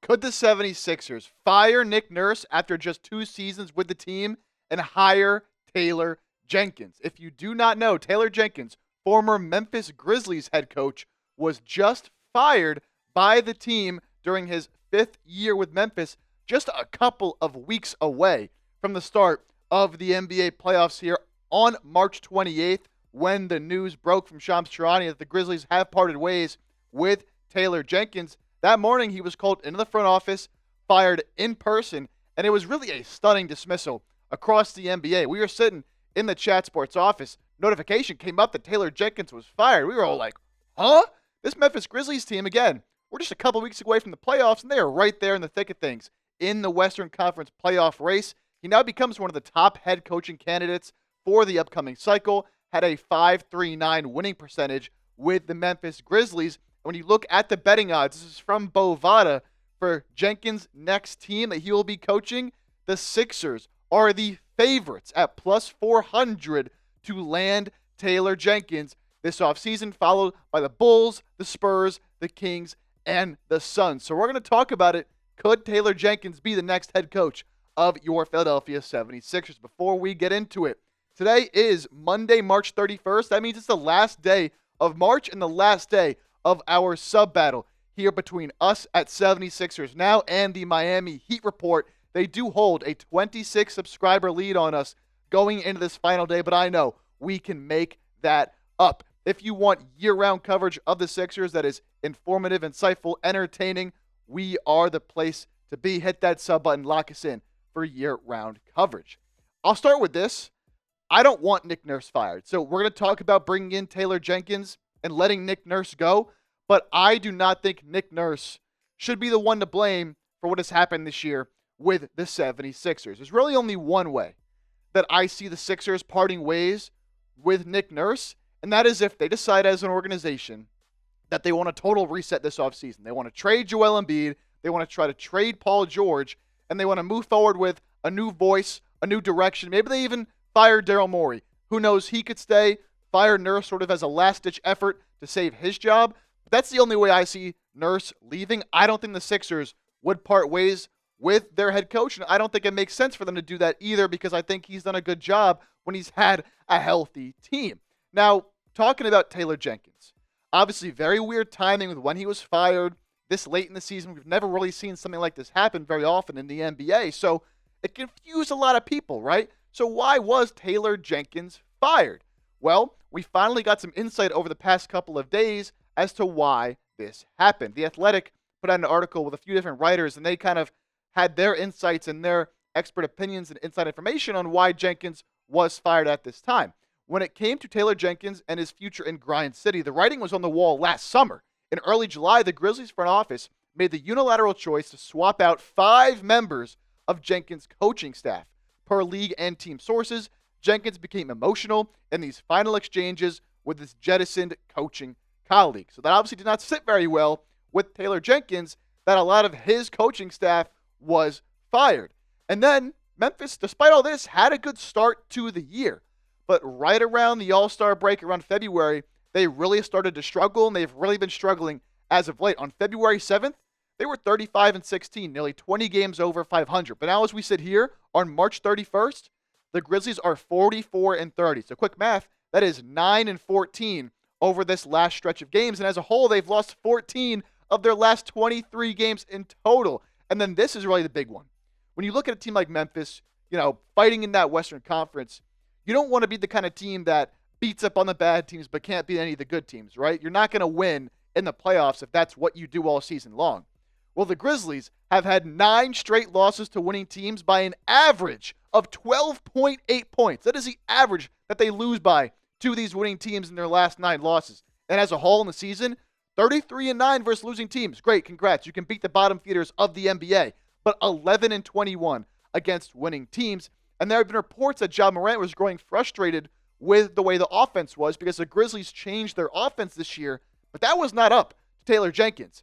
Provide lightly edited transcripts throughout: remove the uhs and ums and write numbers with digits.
Could the 76ers fire Nick Nurse after just 2 seasons with the team and hire Taylor Jenkins? If you do not know, Taylor Jenkins, former Memphis Grizzlies head coach, was just fired by the team during his 5th year with Memphis, just a couple of weeks away from the start of the NBA playoffs here on March 28th, when the news broke from Shams Charania that the Grizzlies have parted ways with Taylor Jenkins. That morning, he was called into the front office, fired in person, and it was really a stunning dismissal across the NBA. We were sitting in the Chat Sports office. Notification came up that Taylor Jenkins was fired. We were all like, huh? This Memphis Grizzlies team, again, we're just a couple weeks away from the playoffs, and they are right there in the thick of things in the Western Conference playoff race. He now becomes one of the top head coaching candidates for the upcoming cycle, had a 5.39 winning percentage with the Memphis Grizzlies. When you look at the betting odds, this is from Bovada, for Jenkins' next team that he will be coaching, the Sixers are the favorites at plus 400 to land Taylor Jenkins this offseason, followed by the Bulls, the Spurs, the Kings, and the Suns. So we're going to talk about it. Could Taylor Jenkins be the next head coach of your Philadelphia 76ers? Before we get into it, today is Monday, March 31st. That means it's the last day of March and the last day of our sub battle here between us at 76ers Now and the Miami Heat Report. They do hold a 26 subscriber lead on us going into this final day, but I know we can make that up. If you want year-round coverage of the Sixers that is informative, insightful, entertaining, we are the place to be. Hit that sub button, lock us in for year-round coverage. I'll start with this. I don't want Nick Nurse fired. So we're going to talk about bringing in Taylor Jenkins and letting Nick Nurse go, but I do not think Nick Nurse should be the one to blame for what has happened this year with the 76ers. There's really only one way that I see the Sixers parting ways with Nick Nurse, and that is if they decide as an organization that they want a total reset this offseason. They want to trade Joel Embiid, they want to try to trade Paul George, and they want to move forward with a new voice, a new direction. Maybe they even fire Daryl Morey. Who knows? He could stay. Fire Nurse sort of as a last-ditch effort to save his job. But that's the only way I see Nurse leaving. I don't think the Sixers would part ways with their head coach, and I don't think it makes sense for them to do that either, because I think he's done a good job when he's had a healthy team. Now, talking about Taylor Jenkins, obviously very weird timing with when he was fired this late in the season. We've never really seen something like this happen very often in the NBA, so it confused a lot of people, right? So why was Taylor Jenkins fired? Well, we finally got some insight over the past couple of days as to why this happened. The Athletic put out an article with a few different writers, and they kind of had their insights and their expert opinions and inside information on why Jenkins was fired at this time. When it came to Taylor Jenkins and his future in Grind City, the writing was on the wall last summer. In early July, the Grizzlies front office made the unilateral choice to swap out 5 members of Jenkins' coaching staff. Per league and team sources, Jenkins became emotional in these final exchanges with his jettisoned coaching colleague. So that obviously did not sit very well with Taylor Jenkins, that a lot of his coaching staff was fired. And then Memphis, despite all this, had a good start to the year. But right around the All-Star break, around February, they really started to struggle, and they've really been struggling as of late. On February 7th, they were 35-16, nearly 20 games over 500. But now as we sit here on March 31st, the Grizzlies are 44-30. So quick math, that is 9-14 over this last stretch of games. And as a whole, they've lost 14 of their last 23 games in total. And then this is really the big one. When you look at a team like Memphis, fighting in that Western Conference, you don't want to be the kind of team that beats up on the bad teams but can't beat any of the good teams, right? You're not going to win in the playoffs if that's what you do all season long. Well, the Grizzlies have had 9 straight losses to winning teams by an average of 12.8 points. That is the average that they lose by to these winning teams in their last 9 losses. And as a whole in the season, 33-9 versus losing teams. Great, congrats. You can beat the bottom feeders of the NBA. But 11-21 against winning teams. And there have been reports that Ja Morant was growing frustrated with the way the offense was because the Grizzlies changed their offense this year. But that was not up to Taylor Jenkins.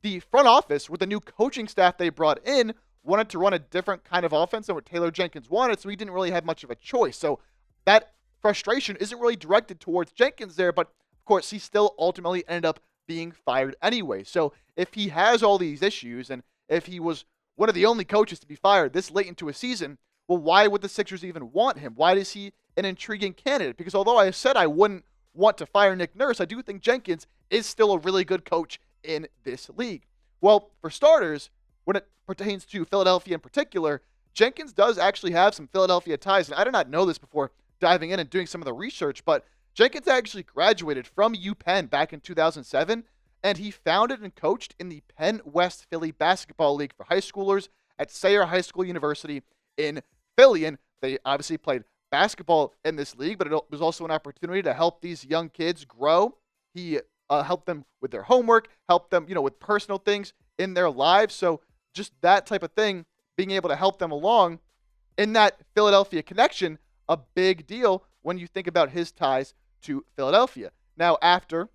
The front office, with the new coaching staff they brought in, wanted to run a different kind of offense than what Taylor Jenkins wanted, so he didn't really have much of a choice. So that frustration isn't really directed towards Jenkins there, but of course, he still ultimately ended up being fired anyway. So if he has all these issues and if he was one of the only coaches to be fired this late into a season, well, why would the Sixers even want him? Why is he an intriguing candidate? Because although I said I wouldn't want to fire Nick Nurse, I do think Jenkins is still a really good coach in this league. Well, for starters, when it pertains to Philadelphia in particular, Jenkins does actually have some Philadelphia ties. And I did not know this before diving in and doing some of the research, but Jenkins actually graduated from UPenn back in 2007, and he founded and coached in the Penn West Philly Basketball League for high schoolers at Sayre High School University in Philly. And they obviously played basketball in this league, but it was also an opportunity to help these young kids grow. He helped them with their homework, helped them, with personal things in their lives. So just that type of thing, being able to help them along in that Philadelphia connection, a big deal when you think about his ties to Philadelphia. Now, after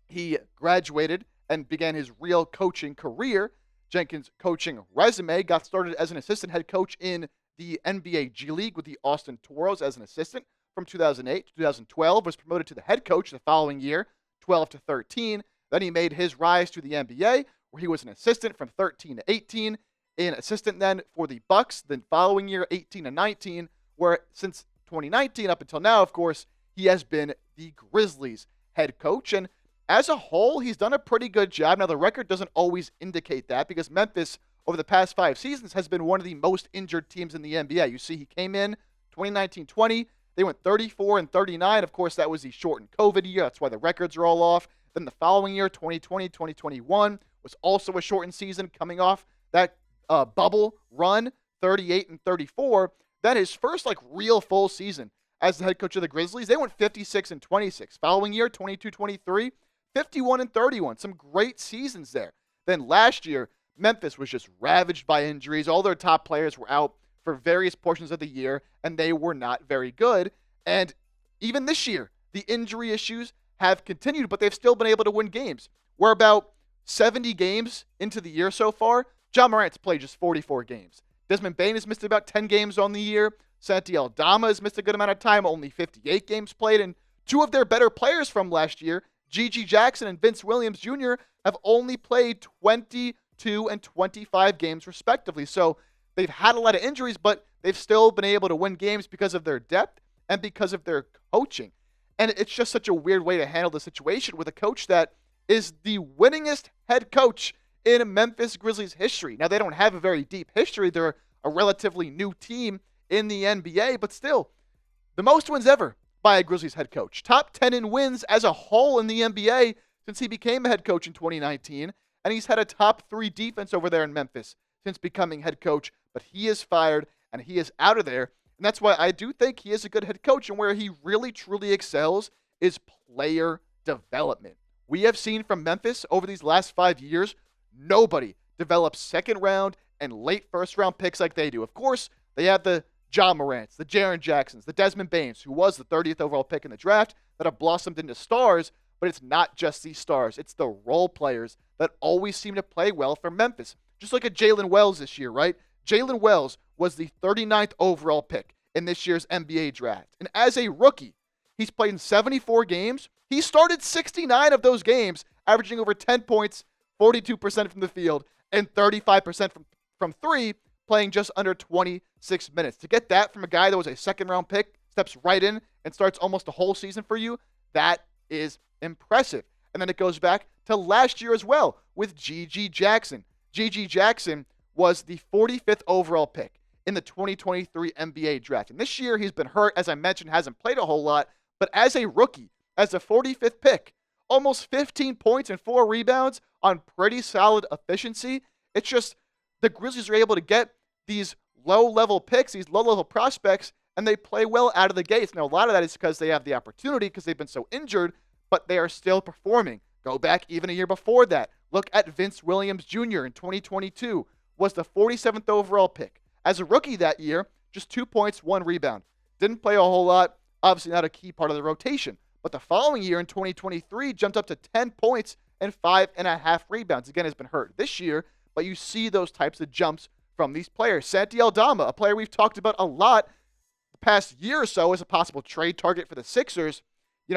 he graduated and began his real coaching career, Jenkins' coaching resume got started as an assistant head coach in the NBA G League with the Austin Toros as an assistant from 2008 to 2012, was promoted to the head coach the following year, 12 to 13. Then he made his rise to the NBA, where he was an assistant from 13 to 18, an assistant then for the Bucks, the following year, 18 to 19, where since 2019 up until now, of course, he has been the Grizzlies head coach. And as a whole, he's done a pretty good job. Now, the record doesn't always indicate that because Memphis, over the past 5 seasons, has been one of the most injured teams in the NBA. You see, he came in 2019-20. They went 34 and 39. Of course, that was the shortened COVID year. That's why the records are all off. Then the following year, 2020-2021, was also a shortened season coming off that bubble run, 38 and 34. Then his first real full season as the head coach of the Grizzlies, they went 56 and 26. Following year, 22-23, 51 and 31. Some great seasons there. Then last year, Memphis was just ravaged by injuries. All their top players were out for various portions of the year, and they were not very good. And even this year, the injury issues have continued, but they've still been able to win games. We're about 70 games into the year so far. Ja Morant's played just 44 games. Desmond Bane has missed about 10 games on the year. Santi Aldama has missed a good amount of time, only 58 games played. And two of their better players from last year, Gigi Jackson and Vince Williams Jr., have only played 22 and 25 games respectively. So they've had a lot of injuries, but they've still been able to win games because of their depth and because of their coaching. And it's just such a weird way to handle the situation with a coach that is the winningest head coach in Memphis Grizzlies history. Now, they don't have a very deep history. They're a relatively new team in the NBA, but still, the most wins ever by a Grizzlies head coach. Top 10 in wins as a whole in the NBA since he became a head coach in 2019, and he's had a top 3 defense over there in Memphis since becoming head coach, but he is fired, and he is out of there, and that's why I do think he is a good head coach, and where he really, truly excels is player development. We have seen from Memphis over these last 5 years, nobody develops second round and late first round picks like they do. Of course, they have the Ja Morants, the Jaren Jacksons, the Desmond Banes, who was the 30th overall pick in the draft, that have blossomed into stars, but it's not just these stars. It's the role players that always seem to play well for Memphis. Just like a Jalen Wells this year, right? Jalen Wells was the 39th overall pick in this year's NBA draft. And as a rookie, he's played in 74 games. He started 69 of those games, averaging over 10 points, 42% from the field, and 35% from three, playing just under 26 minutes. To get that from a guy that was a second-round pick, steps right in and starts almost a whole season for you, that is impressive. And then it goes back to last year as well with Gigi Jackson. Gigi Jackson was the 45th overall pick in the 2023 NBA draft. And this year he's been hurt, as I mentioned, hasn't played a whole lot. But as a rookie, as a 45th pick, almost 15 points and 4 rebounds on pretty solid efficiency. It's just the Grizzlies are able to get these low-level picks, these low-level prospects, and they play well out of the gates. Now, a lot of that is because they have the opportunity because they've been so injured, but they are still performing. Go back even a year before that. Look at Vince Williams Jr. in 2022, was the 47th overall pick. As a rookie that year, just 2 points, 1 rebound. Didn't play a whole lot, obviously not a key part of the rotation. But the following year in 2023, jumped up to 10 points and 5.5 rebounds. Again, has been hurt this year, but you see those types of jumps from these players. Santi Aldama, a player we've talked about a lot, the past year or so as a possible trade target for the Sixers.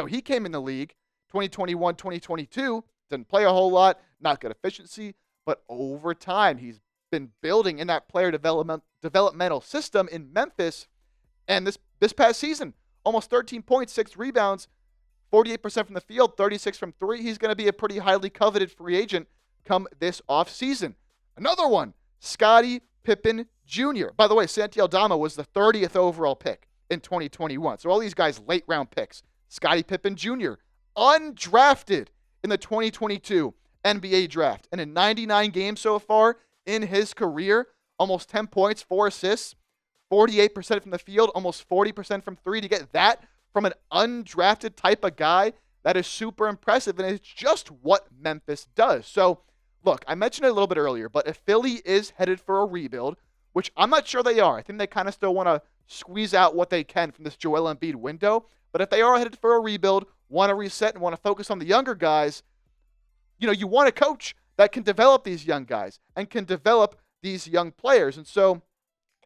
He came in the league 2021, 2022, didn't play a whole lot, not good efficiency, but over time he's been building in that player developmental system in Memphis. And this past season, almost 13 points, 6 rebounds, 48% from the field, 36 from 3. He's going to be a pretty highly coveted free agent come this offseason. Another one, Scottie Pippen Jr. By the way, Santi Aldama was the 30th overall pick in 2021. So all these guys late round picks. Scottie Pippen Jr., undrafted in the 2022 NBA draft. And in 99 games so far in his career, almost 10 points, 4 assists, 48% from the field, almost 40% from 3. To get that from an undrafted type of guy, that is super impressive. And it's just what Memphis does. So, look, I mentioned it a little bit earlier, but if Philly is headed for a rebuild, which I'm not sure they are, I think they kind of still want to squeeze out what they can from this Joel Embiid window. But if they are headed for a rebuild, want to reset and want to focus on the younger guys, you want a coach that can develop these young guys and can develop these young players. And so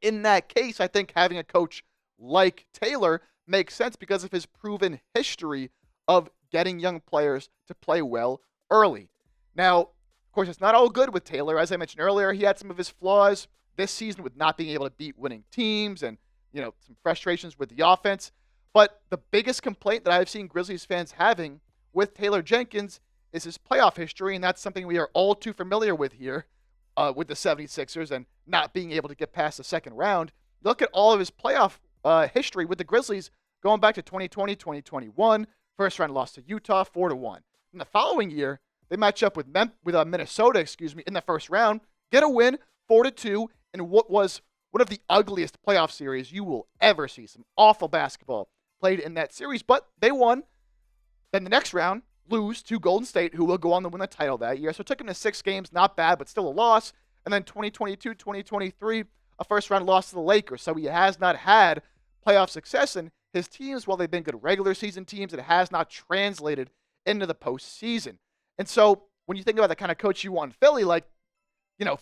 in that case, I think having a coach like Taylor makes sense because of his proven history of getting young players to play well early. Now, of course, it's not all good with Taylor. As I mentioned earlier, he had some of his flaws this season with not being able to beat winning teams and, some frustrations with the offense. But the biggest complaint that I've seen Grizzlies fans having with Taylor Jenkins is his playoff history, and that's something we are all too familiar with here with the 76ers and not being able to get past the second round. Look at all of his playoff history with the Grizzlies going back to 2020, 2021. First round loss to Utah, 4-1. In the following year, they match up with Minnesota, in the first round, get a win, 4-2, in what was one of the ugliest playoff series you will ever see. Some awful basketball played in that series, but they won. Then the next round, lose to Golden State, who will go on to win the title that year. So it took him to 6 games, not bad, but still a loss. And then 2022, 2023, a first-round loss to the Lakers. So he has not had playoff success, and his teams, while they've been good regular season teams, it has not translated into the postseason. And so when you think about the kind of coach you want in Philly,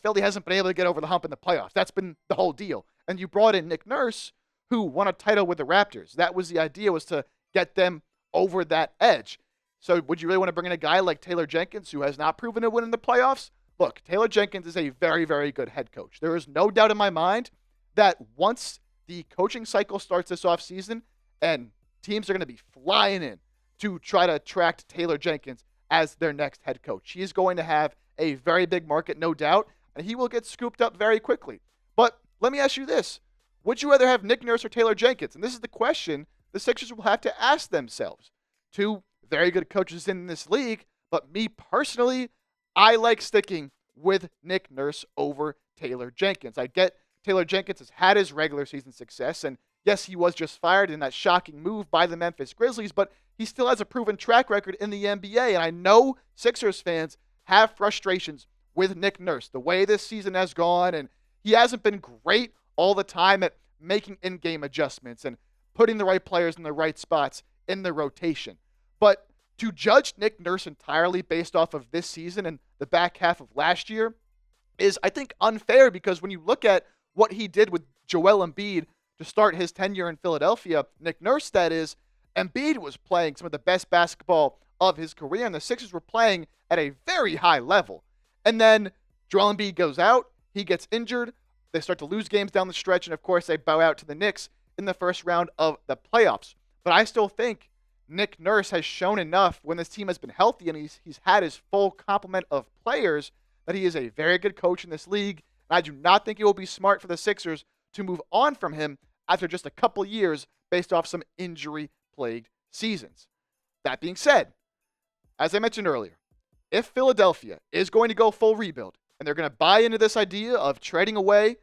Philly hasn't been able to get over the hump in the playoffs. That's been the whole deal. And you brought in Nick Nurse, who won a title with the Raptors. That was the idea, was to get them over that edge. So would you really want to bring in a guy like Taylor Jenkins, who has not proven to win in the playoffs? Look, Taylor Jenkins is a very, very good head coach. There is no doubt in my mind that once the coaching cycle starts this offseason and teams are going to be flying in to try to attract Taylor Jenkins as their next head coach, he is going to have a very big market, no doubt, and he will get scooped up very quickly. But let me ask you this. Would you rather have Nick Nurse or Taylor Jenkins? And this is the question the Sixers will have to ask themselves. Two very good coaches in this league, but me personally, I like sticking with Nick Nurse over Taylor Jenkins. I get Taylor Jenkins has had his regular season success, and yes, he was just fired in that shocking move by the Memphis Grizzlies, but he still has a proven track record in the NBA, and I know Sixers fans have frustrations with Nick Nurse, the way this season has gone, and he hasn't been great all the time at making in-game adjustments and putting the right players in the right spots in the rotation. But to judge Nick Nurse entirely based off of this season and the back half of last year is, I think, unfair, because when you look at what he did with Joel Embiid to start his tenure in Philadelphia, Nick Nurse, that is, Embiid was playing some of the best basketball of his career, and the Sixers were playing at a very high level. And then Joel Embiid goes out, he gets injured, they start to lose games down the stretch, and of course they bow out to the Knicks in the first round of the playoffs. But I still think Nick Nurse has shown enough when this team has been healthy and he's had his full complement of players that he is a very good coach in this league. And I do not think it will be smart for the Sixers to move on from him after just a couple years based off some injury-plagued seasons. That being said, as I mentioned earlier, if Philadelphia is going to go full rebuild and they're going to buy into this idea of trading away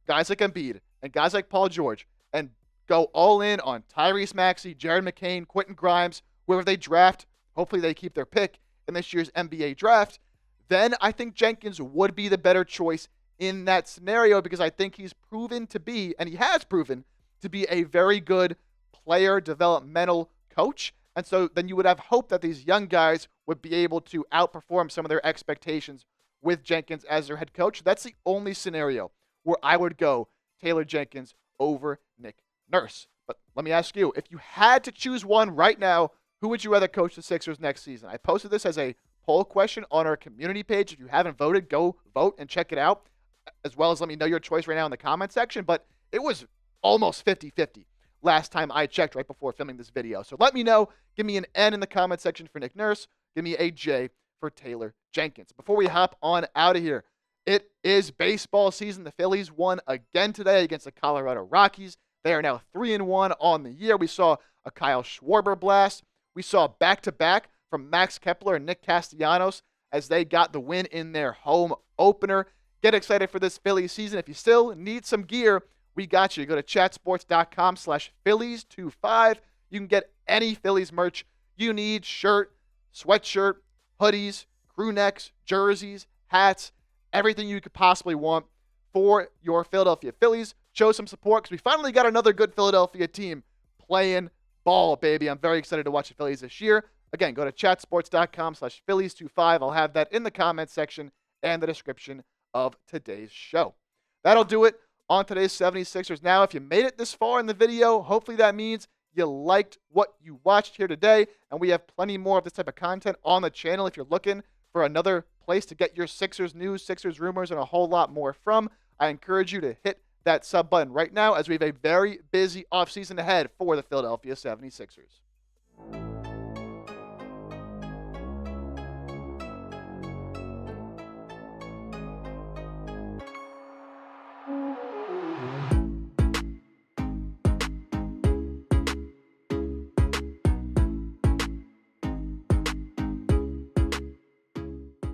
guys like Embiid and guys like Paul George and go all in on Tyrese Maxey, Jared McCain, Quentin Grimes, whoever they draft, hopefully they keep their pick in this year's NBA draft, then I think Jenkins would be the better choice in that scenario, because I think he's proven to be, and he has proven to be, a very good player developmental coach. And so then you would have hope that these young guys would be able to outperform some of their expectations with Jenkins as their head coach. That's the only scenario where I would go Taylor Jenkins over Nick Nurse. But let me ask you, if you had to choose one right now, who would you rather coach the Sixers next season? I posted this as a poll question on our community page. If you haven't voted, go vote and check it out, as well as let me know your choice right now in the comment section. But it was almost 50-50 last time I checked right before filming this video. So let me know. Give me an N in the comment section for Nick Nurse. Give me a J for Taylor Jenkins. Before we hop on out of here, it is baseball season. The Phillies won again today against the Colorado Rockies. They are now 3-1 on the year. We saw a Kyle Schwarber blast. We saw back-to-back from Max Kepler and Nick Castellanos as they got the win in their home opener. Get excited for this Phillies season. If you still need some gear, we got you. Go to chatsports.com/Phillies25. You can get any Phillies merch you need: shirt, sweatshirt, hoodies, crew necks, jerseys, hats, everything you could possibly want for your Philadelphia Phillies. Show some support because we finally got another good Philadelphia team playing ball, baby. I'm very excited to watch the Phillies this year. Again, go to chatsports.com/Phillies25. I'll have that in the comments section and the description of today's show. That'll do it on today's 76ers. Now, if you made it this far in the video, hopefully that means you liked what you watched here today, and we have plenty more of this type of content on the channel if you're looking for another place to get your Sixers news, Sixers rumors, and a whole lot more from. I encourage you to hit that sub button right now as we have a very busy offseason ahead for the Philadelphia 76ers.